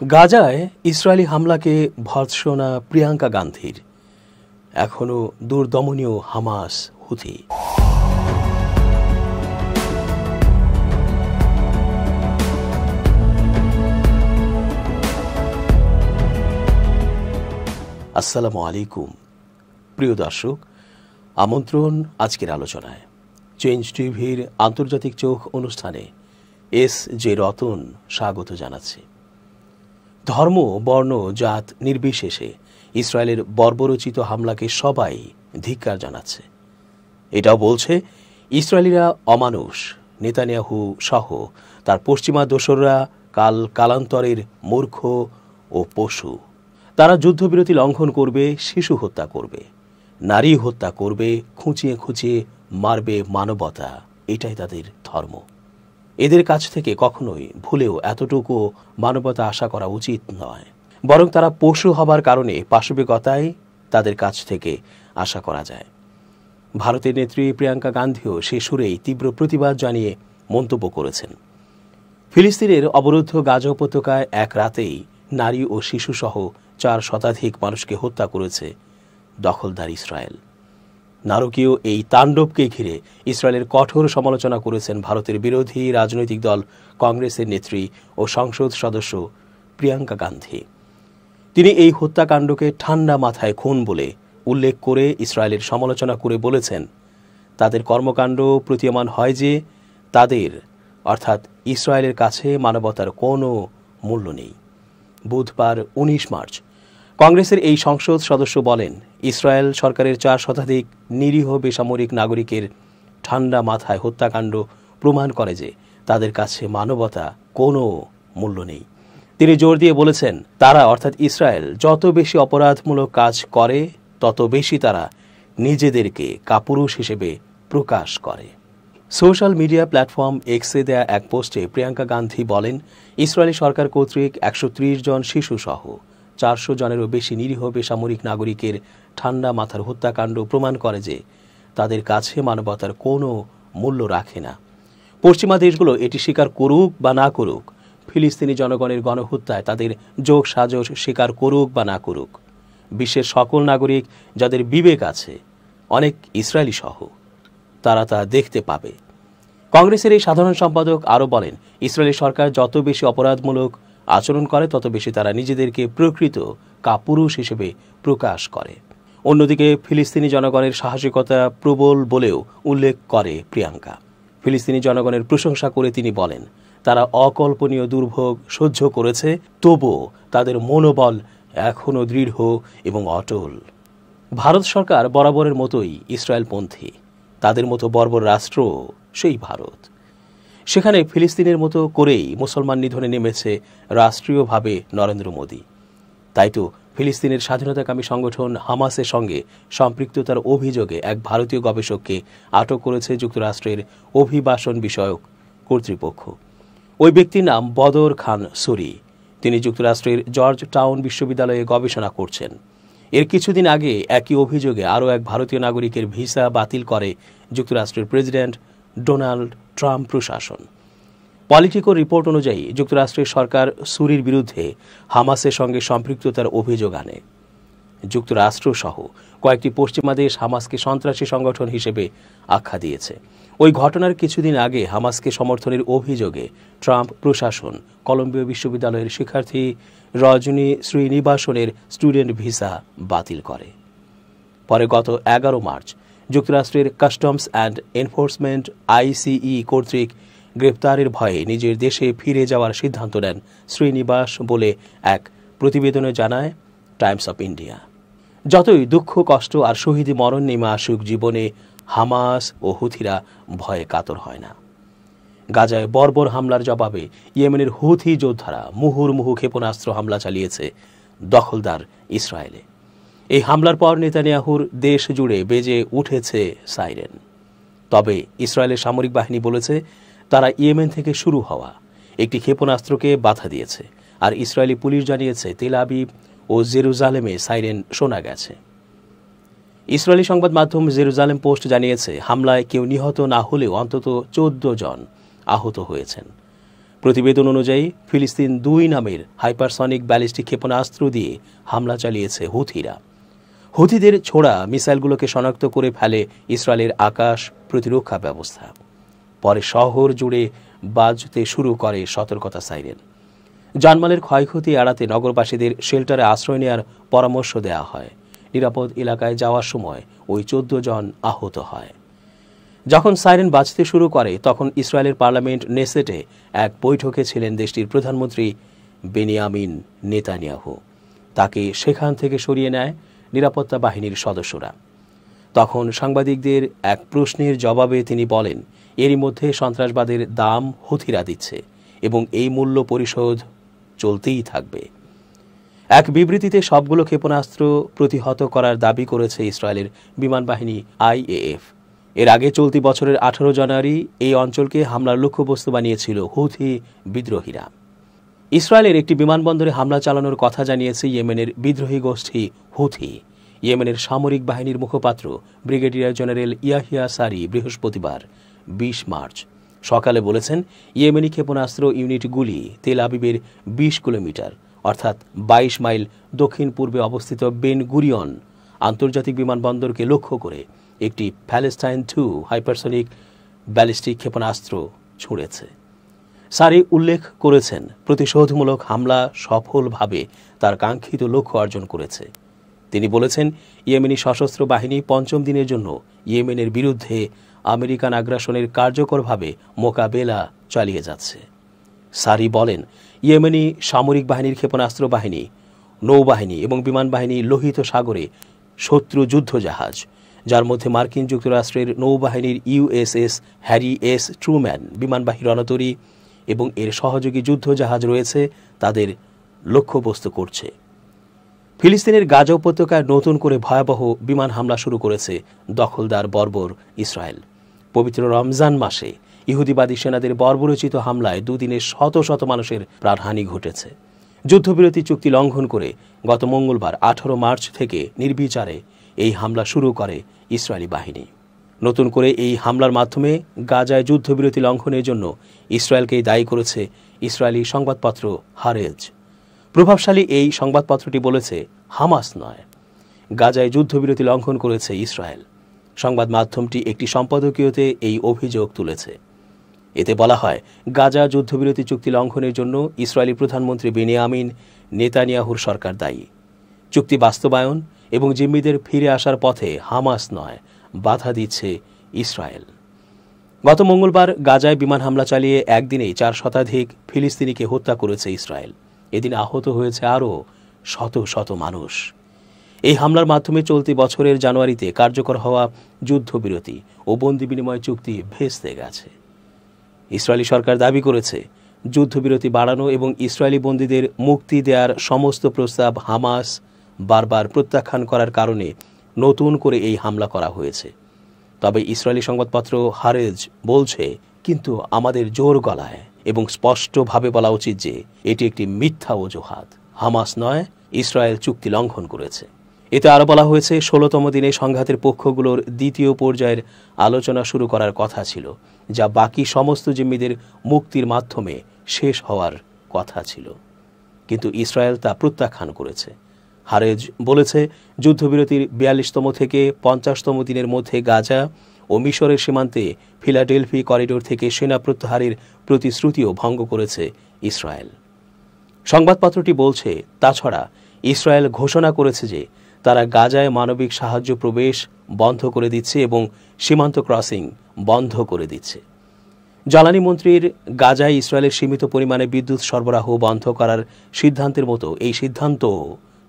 গাজায় ইসরায়েলি হামলাকে ভর্ৎসনা প্রিয়াঙ্কা গান্ধীর, এখনো দুর্দমনীয় হামাস হুথি। আসসালামু আলাইকুম প্রিয় দর্শক, আমন্ত্রণ আজকের আলোচনায়। চেঞ্জ টিভির আন্তর্জাতিক চোখ অনুষ্ঠানে এস.জে. রতন স্বাগত জানাচ্ছি। ধর্ম, বর্ণ, জাত নির্বিশেষে ইসরায়েলের বর্বরোচিত হামলাকে সবাই ধিক্কার জানাচ্ছে। এটাও বলছে ইসরায়েলিরা অমানুষ, নেতানিয়াহু সহ তার পশ্চিমা দোসররা কালান্তরের মূর্খ ও পশু। তারা যুদ্ধবিরতি লঙ্ঘন করবে, শিশু হত্যা করবে, নারী হত্যা করবে, খুঁচিয়ে খুঁচিয়ে মারবে মানবতা। এটাই তাদের ধর্ম। এদের কাছ থেকে কখনোই ভুলেও এতটুকু মানবতা আশা করা উচিত নয়, বরং তারা পশু হবার কারণে পাশবিকতায় তাদের কাছ থেকে আশা করা যায়। ভারতের নেত্রী প্রিয়াঙ্কা গান্ধীও সে সুরেই তীব্র প্রতিবাদ জানিয়ে মন্তব্য করেছেন। ফিলিস্তিনের অবরুদ্ধ গাজা উপত্যকায় এক রাতেই নারী ও শিশুসহ 4 শতাধিক মানুষকে হত্যা করেছে দখলদার ইসরায়েল। নারকীয় এই তাণ্ডবকে ঘিরে ইসরায়েলের কঠোর সমালোচনা করেছেন ভারতের বিরোধী রাজনৈতিক দল কংগ্রেসের নেত্রী ও সংসদ সদস্য প্রিয়াঙ্কা গান্ধী। তিনি এই হত্যাকাণ্ডকে ঠান্ডা মাথায় খুন বলে উল্লেখ করে ইসরায়েলের সমালোচনা করে বলেছেন, তাদের কর্মকাণ্ড প্রতীয়মান হয় যে তাদের অর্থাৎ ইসরায়েলের কাছে মানবতার কোনো মূল্য নেই। বুধবার 19 মার্চ কংগ্রেসের এই সংসদ সদস্য বলেন, ইসরায়েল সরকারের 4 শতাধিক নিরীহ বেসামরিক নাগরিকের ঠান্ডা মাথায় হত্যাকাণ্ড প্রমাণ করে যে তাদের কাছে মানবতা কোনো মূল্য নেই। তিনি জোর দিয়ে বলেছেন, তারা অর্থাৎ ইসরায়েল যত বেশি অপরাধমূলক কাজ করে তত বেশি তারা নিজেদেরকে কাপুরুষ হিসেবে প্রকাশ করে। সোশ্যাল মিডিয়া প্ল্যাটফর্ম এক্সে দেয়া এক পোস্টে প্রিয়াঙ্কা গান্ধী বলেন, ইসরায়েলি সরকার কর্তৃক 130 জন শিশুসহ 400 জনেরও বেশি নিরীহ বেসামরিক নাগরিকের ঠান্ডা মাথার হত্যাকাণ্ড প্রমাণ করে যে তাদের কাছে মানবতার কোনো মূল্য রাখে না। পশ্চিমা দেশগুলো এটি স্বীকার করুক বা না করুক, ফিলিস্তিনি জনগণের গণহত্যায় তাদের যোগ সাজস স্বীকার করুক বা না করুক, বিশ্বের সকল নাগরিক যাদের বিবেক আছে, অনেক ইসরায়েলি সহ, তারা তা দেখতে পাবে। কংগ্রেসের এই সাধারণ সম্পাদক আরও বলেন, ইসরায়েলি সরকার যত বেশি অপরাধমূলক আচরণ করে তত বেশি তারা নিজেদেরকে প্রকৃত কাপুরুষ হিসেবে প্রকাশ করে। অন্যদিকে ফিলিস্তিনি জনগণের সাহসিকতা প্রবল বলেও উল্লেখ করে প্রিয়াঙ্কা। ফিলিস্তিনি জনগণের প্রশংসা করে তিনি বলেন, তারা অকল্পনীয় দুর্ভোগ সহ্য করেছে, তবুও তাদের মনোবল এখনও দৃঢ় এবং অটল। ভারত সরকার বরাবরের মতোই ইসরায়েলপন্থী। তাদের মতো বর্বর রাষ্ট্র সেই ভারত। সেখানে ফিলিস্তিনের মতো করেই মুসলমান নিধনে নেমেছে রাষ্ট্রীয়ভাবে নরেন্দ্র মোদী। তাই তো ফিলিস্তিনের স্বাধীনতাকামী সংগঠন হামাসের সঙ্গে সম্পৃক্ততার অভিযোগে এক ভারতীয় গবেষককে আটক করেছে যুক্তরাষ্ট্রের অভিবাসন বিষয়ক কর্তৃপক্ষ। ওই ব্যক্তির নাম বদর খান সুরি। তিনি যুক্তরাষ্ট্রের জর্জ টাউন বিশ্ববিদ্যালয়ে গবেষণা করছেন। এর কিছুদিন আগে একই অভিযোগে আরও এক ভারতীয় নাগরিকের ভিসা বাতিল করে যুক্তরাষ্ট্রের প্রেসিডেন্ট ডোনাল্ড ট্রাম্প প্রশাসন। পলিটিকো রিপোর্ট অনুযায়ী যুক্তরাষ্ট্রের সরকার সুরির বিরুদ্ধে হামাসের সঙ্গে সম্পৃক্ততার অভিযোগ আনে। যুক্তরাষ্ট্র সহ কয়েকটি পশ্চিমা দেশ হামাসকে সন্ত্রাসী সংগঠন হিসেবে আখ্যা দিয়েছে। ওই ঘটনার কিছুদিন আগে হামাসকে সমর্থনের অভিযোগে ট্রাম্প প্রশাসন কলম্বিয়া বিশ্ববিদ্যালয়ের শিক্ষার্থী রজনী শ্রীনিবাসনের স্টুডেন্ট ভিসা বাতিল করে। পরে গত 11 মার্চ যুক্তরাষ্ট্রের কাস্টমস অ্যান্ড এনফোর্সমেন্ট ICE কর্তৃক গ্রেপ্তারের ভয়ে নিজের দেশে ফিরে যাওয়ার সিদ্ধান্ত নেন শ্রীনিবাস বলে এক প্রতিবেদনে জানায় টাইমস অফ ইন্ডিয়া। যতই দুঃখ, কষ্ট আর শহীদি মরণ নেমে আসুক জীবনে, হামাস ও হুথিরা ভয়ে কাতর হয় না। গাজায় বর্বর হামলার জবাবে ইয়েমেনের হুথি যোদ্ধারা মুহুর্মুহু ক্ষেপণাস্ত্র হামলা চালিয়েছে দখলদার ইসরায়েলে। এই হামলার পর নেতানিয়াহুর দেশ জুড়ে বেজে উঠেছে সাইরেন। তবে ইসরায়েলের সামরিক বাহিনী বলেছে তারা ইয়েমেন থেকে শুরু হওয়া একটি ক্ষেপণাস্ত্রকে বাধা দিয়েছে, আর ইসরায়েলি পুলিশ জানিয়েছে তেল আবিব ও জেরুজালেমে সাইরেন শোনা গেছে। ইসরায়েলি সংবাদ মাধ্যম জেরুজালেম পোস্ট জানিয়েছে হামলায় কেউ নিহত না হলেও অন্তত 14 জন আহত হয়েছেন। প্রতিবেদন অনুযায়ী ফিলিস্তিন 2 নামের হাইপারসনিক ব্যালিস্টিক ক্ষেপণাস্ত্র দিয়ে হামলা চালিয়েছে হুথিরা। হুথিদের ছোড়া মিসাইলগুলোকে শনাক্ত করে ফেলে ইসরায়েলের আকাশ প্রতিরক্ষা ব্যবস্থা। পরে শহর জুড়ে বাজতে শুরু করে সতর্কতা সাইরেন। জানমালের ক্ষয়ক্ষতি এড়াতে নগরবাসীদের শেল্টারে আশ্রয় নেওয়ার পরামর্শ দেওয়া হয়। নিরাপদ এলাকায় যাওয়ার সময় ওই 14 জন আহত হয়। যখন সাইরেন বাজতে শুরু করে তখন ইসরায়েলের পার্লামেন্ট নেসেটে এক বৈঠকে ছিলেন দেশটির প্রধানমন্ত্রী বেনিয়ামিন নেতানিয়াহু। তাকে সেখান থেকে সরিয়ে নেয় নিরাপত্তা বাহিনীর সদস্যরা। তখন সাংবাদিকদের এক প্রশ্নের জবাবে তিনি বলেন, এরই মধ্যে সন্ত্রাসবাদের দাম হুথিরা দিচ্ছে এবং এই মূল্য পরিশোধ চলতেই থাকবে। এক বিবৃতিতে সবগুলো ক্ষেপণাস্ত্র প্রতিহত করার দাবি করেছে ইসরায়েলের বিমান বাহিনী IAF। এর আগে চলতি বছরের 18 জানুয়ারি এই অঞ্চলকে হামলার লক্ষ্যবস্তু বানিয়েছিল হুথি বিদ্রোহীরা। ইসরায়েলের একটি বিমানবন্দরে হামলা চালানোর কথা জানিয়েছে ইয়েমেনের বিদ্রোহী গোষ্ঠী হুথি। ইয়েমেনের সামরিক বাহিনীর মুখপাত্র ব্রিগেডিয়ার জেনারেল ইয়াহিয়া সারি বৃহস্পতিবার 20 মার্চ সকালে বলেছেন, ইয়েমেনি ক্ষেপণাস্ত্র ইউনিটগুলি তেল আবিবের 20 কিলোমিটার অর্থাৎ 22 মাইল দক্ষিণ পূর্বে অবস্থিত বেন গুরিয়ন আন্তর্জাতিক বিমানবন্দরকে লক্ষ্য করে একটি প্যালেস্টাইন 2 হাইপারসনিক ব্যালিস্টিক ক্ষেপণাস্ত্র ছুঁড়েছে। সারি উল্লেখ করেছেন, প্রতিশোধমূলক হামলা সফলভাবে তার কাঙ্ক্ষিত লক্ষ্য অর্জন করেছে। তিনি বলেছেন, ইয়েমেনি সশস্ত্র বাহিনী 5ম দিনের জন্য ইয়েমেনের বিরুদ্ধে আমেরিকান আগ্রাসনের কার্যকরভাবে মোকাবেলা চালিয়ে যাচ্ছে। সারি বলেন, ইয়েমেনি সামরিক বাহিনীর ক্ষেপণাস্ত্র বাহিনী, নৌবাহিনী এবং বিমান বাহিনী লোহিত সাগরে শত্রু যুদ্ধজাহাজ, যার মধ্যে মার্কিন যুক্তরাষ্ট্রের নৌবাহিনীর USS হ্যারি এস ট্রুম্যান বিমানবাহী রণতরী এবং এর সহযোগী যুদ্ধজাহাজ রয়েছে, তাদের লক্ষ্যবস্তু করছে। ফিলিস্তিনের গাজা উপত্যকায় নতুন করে ভয়াবহ বিমান হামলা শুরু করেছে দখলদার বর্বর ইসরায়েল। পবিত্র রমজান মাসে ইহুদিবাদী সেনাদের বর্বরোচিত হামলায় 2 দিনে শত শত মানুষের প্রাণহানি ঘটেছে। যুদ্ধবিরতি চুক্তি লঙ্ঘন করে গত মঙ্গলবার 18 মার্চ থেকে নির্বিচারে এই হামলা শুরু করে ইসরায়েলি বাহিনী। নতুন করে এই হামলার মাধ্যমে গাজায় যুদ্ধবিরতি লঙ্ঘনের জন্য ইসরায়েলকেই দায়ী করেছে ইসরায়েলি সংবাদপত্র হারেজ। প্রভাবশালী এই সংবাদপত্রটি বলেছে, হামাস নয়, গাজায় যুদ্ধবিরতি লঙ্ঘন করেছে ইসরায়েল। সংবাদ মাধ্যমটি একটি সম্পাদকীয়তে এই অভিযোগ তুলেছে। এতে বলা হয়, গাজা যুদ্ধবিরতি চুক্তি লঙ্ঘনের জন্য ইসরায়েলি প্রধানমন্ত্রী বেনিয়ামিন নেতানিয়াহুর সরকার দায়ী। চুক্তি বাস্তবায়ন এবং জিম্মিদের ফিরে আসার পথে হামাস নয়, বাধা দিচ্ছে ইসরায়েল। গত মঙ্গলবার গাজায় বিমান হামলা চালিয়ে একদিনেই 4 শতাধিক ফিলিস্তিনিকে হত্যা করেছে ইসরায়েল। এদিন আহত হয়েছে আরও শত শত মানুষ। এই হামলার মাধ্যমে চলতি বছরের জানুয়ারিতে কার্যকর হওয়া যুদ্ধবিরতি ও বন্দি বিনিময় চুক্তি ভেস্তে গেছে। ইসরায়েলি সরকার দাবি করেছে, যুদ্ধবিরতি বাড়ানো এবং ইসরায়েলি বন্দীদের মুক্তি দেওয়ার সমস্ত প্রস্তাব হামাস বারবার প্রত্যাখ্যান করার কারণে নতুন করে এই হামলা করা হয়েছে। তবে ইসরায়েলি সংবাদপত্র হারেজ বলছে, কিন্তু আমাদের জোর গলায় এবং স্পষ্টভাবে বলা উচিত যে এটি একটি মিথ্যা অজুহাত। হামাস নয়, ইসরায়েল চুক্তি লঙ্ঘন করেছে। এতে আরও বলা হয়েছে, 16তম দিনে সংঘাতের পক্ষগুলোর দ্বিতীয় পর্যায়ের আলোচনা শুরু করার কথা ছিল, যা বাকি সমস্ত জিম্মিদের মুক্তির মাধ্যমে শেষ হওয়ার কথা ছিল, কিন্তু ইসরায়েল তা প্রত্যাখ্যান করেছে। হারেজ বলেছে, যুদ্ধবিরতির 42তম থেকে 50তম দিনের মধ্যে গাজা ও মিশরের সীমান্তে ফিলাডেলফি করিডোর থেকে সেনা প্রত্যাহারের প্রতিশ্রুতিও ভঙ্গ করেছে ইসরায়েল। সংবাদপত্রটি বলছে, তাছাড়া ইসরায়েল ঘোষণা করেছে যে তারা গাজায় মানবিক সাহায্য প্রবেশ বন্ধ করে দিচ্ছে এবং সীমান্ত ক্রসিং বন্ধ করে দিচ্ছে। জ্বালানি মন্ত্রীর গাজায় ইসরায়েলের সীমিত পরিমাণে বিদ্যুৎ সরবরাহ বন্ধ করার সিদ্ধান্তের মতো এই সিদ্ধান্ত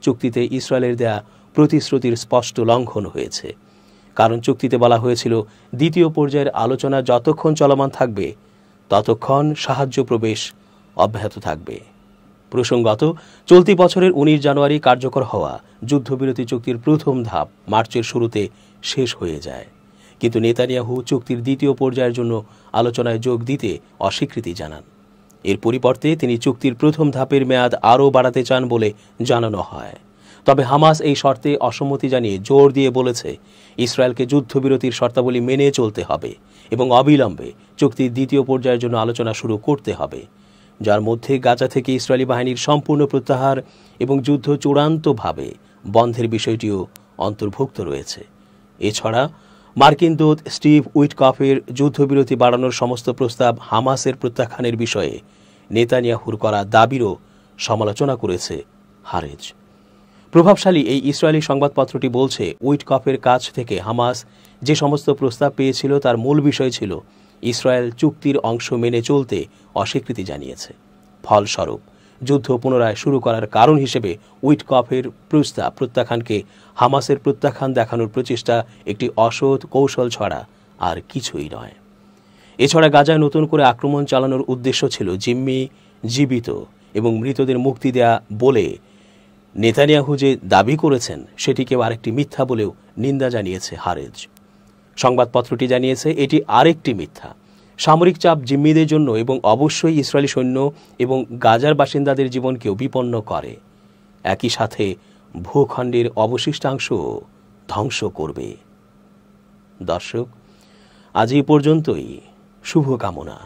চুক্তিতে ইসরায়েলের দেয়া প্রতিশ্রুতির স্পষ্ট লঙ্ঘন হয়েছে। কারণ চুক্তিতে বলা হয়েছিল, দ্বিতীয় পর্যায়ের আলোচনা যতক্ষণ চলমান থাকবে ততক্ষণ সাহায্য প্রবেশ অব্যাহত থাকবে। প্রসঙ্গত, চলতি বছরের 19 জানুয়ারি কার্যকর হওয়া যুদ্ধবিরতি চুক্তির প্রথম ধাপ মার্চের শুরুতে শেষ হয়ে যায়, কিন্তু নেতানিয়াহু চুক্তির দ্বিতীয় পর্যায়ের জন্য আলোচনায় যোগ দিতে অস্বীকৃতি জানান। এর পরিবর্তে তিনি চুক্তির প্রথম ধাপের মেয়াদ আরও বাড়াতে চান বলে জানানো হয়। তবে হামাস এই শর্তে অসম্মতি জানিয়ে জোর দিয়ে বলেছে, ইসরায়েলকে যুদ্ধবিরতির শর্তাবলী মেনে চলতে হবে এবং অবিলম্বে চুক্তির দ্বিতীয় পর্যায়ের জন্য আলোচনা শুরু করতে হবে। যার মধ্যে গাজা থেকে ইসরায়েলি বাহিনীর সম্পূর্ণ প্রত্যাহার এবং যুদ্ধ চূড়ান্তভাবে বন্ধের বিষয়টিও অন্তর্ভুক্ত রয়েছে। এছাড়া মার্কিন দূত স্টিভ উইটকফের যুদ্ধবিরতি বাড়ানোর সমস্ত প্রস্তাব হামাসের প্রত্যাখ্যানের বিষয়ে নেতানিয়াহুর করা দাবিরও সমালোচনা করেছে হারেজ। প্রভাবশালী এই ইসরায়েলি সংবাদপত্রটি বলছে, উইটকফের কাছ থেকে হামাস যে সমস্ত প্রস্তাব পেয়েছিল তার মূল বিষয় ছিল ইসরায়েল চুক্তির অংশ মেনে চলতে অস্বীকৃতি জানিয়েছে। ফলস্বরূপ যুদ্ধ পুনরায় শুরু করার কারণ হিসেবে উইটকফের প্রস্তাব প্রত্যাখ্যানকে হামাসের প্রত্যাখ্যান দেখানোর প্রচেষ্টা একটি অসৎ কৌশল ছাড়া আর কিছুই নয়। এছাড়া গাজায় নতুন করে আক্রমণ চালানোর উদ্দেশ্য ছিল জিম্মি, জীবিত এবং মৃতদের মুক্তি দেয়া বলে নেতানিয়াহু যে দাবি করেছেন সেটিকেও আরেকটি মিথ্যা বলেও নিন্দা জানিয়েছে হারেজ। সংবাদপত্রটি জানিয়েছে এটি আরেকটি মিথ্যা। সামরিক চাপ জিম্মিদের জন্য এবং অবশ্যই ইসরায়েলি সৈন্য এবং গাজার বাসিন্দাদের জীবনকেও বিপন্ন করে, একই সাথে ভূখণ্ডের অবশিষ্টাংশ ধ্বংস করবে। দর্শক, আজ এই পর্যন্তই। শুভকামনা।